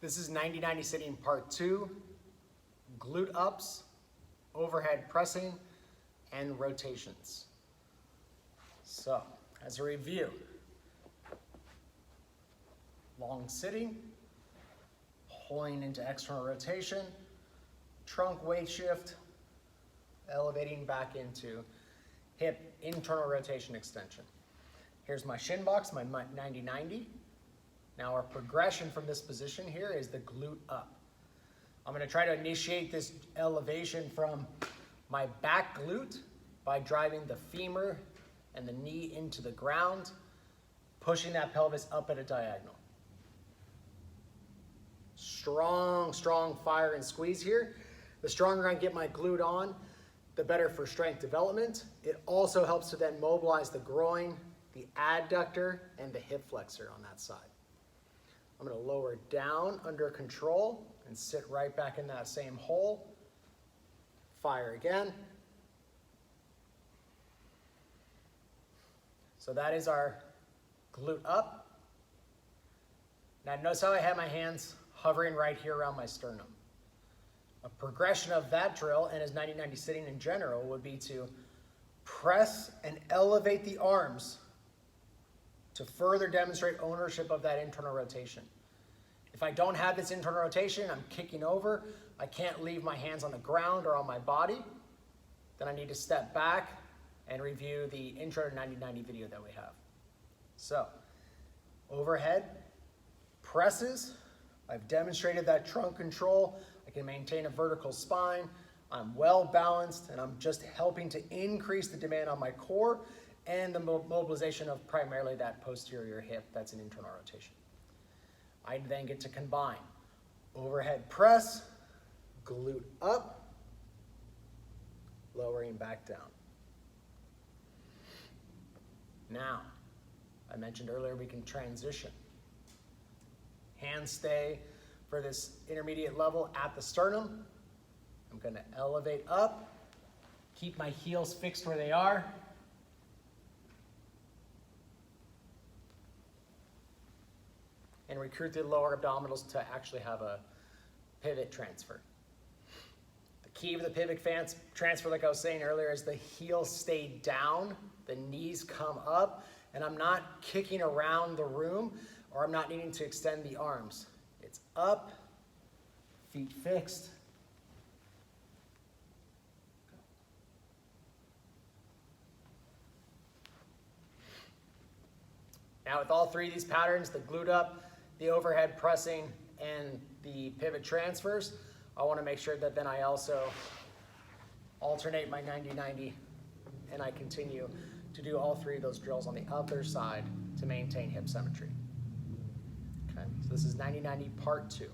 This is 90-90 sitting part 2, glute ups, overhead pressing, and rotations. So, as a review, long sitting, pulling into external rotation, trunk weight shift, elevating back into hip internal rotation extension. Here's my shin box, my 90-90. Now our progression from this position here is the glute up. I'm going to try to initiate this elevation from my back glute by driving the femur and the knee into the ground, pushing that pelvis up at a diagonal. Strong, strong fire and squeeze here. The stronger I get my glute on, the better for strength development. It also helps to then mobilize the groin, the adductor, and the hip flexor on that side. I'm going to lower down under control and sit right back in that same hole. Fire again. So that is our glute up. Now notice how I have my hands hovering right here around my sternum. A progression of that drill, and as 90-90 sitting in general, would be to press and elevate the arms to further demonstrate ownership of that internal rotation. If I don't have this internal rotation, I'm kicking over, I can't leave my hands on the ground or on my body, then I need to step back and review the intro to 90-90 video that we have. So, overhead presses, I've demonstrated that trunk control, I can maintain a vertical spine, I'm well balanced, and I'm just helping to increase the demand on my core and the mobilization of primarily that posterior hip that's an internal rotation. I then get to combine overhead press, glute up, lowering back down. Now, I mentioned earlier we can transition. Hands stay for this intermediate level at the sternum. I'm going to elevate up, keep my heels fixed where they are. And recruit the lower abdominals to actually have a pivot transfer. The key of the pivot transfer, like I was saying earlier, is the heels stay down, the knees come up, and I'm not kicking around the room, or I'm not needing to extend the arms. It's up, feet fixed. Now with all three of these patterns, the glute up, the overhead pressing, and the pivot transfers, I want to make sure that then I also alternate my 90-90 and I continue to do all three of those drills on the other side to maintain hip symmetry. Okay, so this is 90-90 part 2.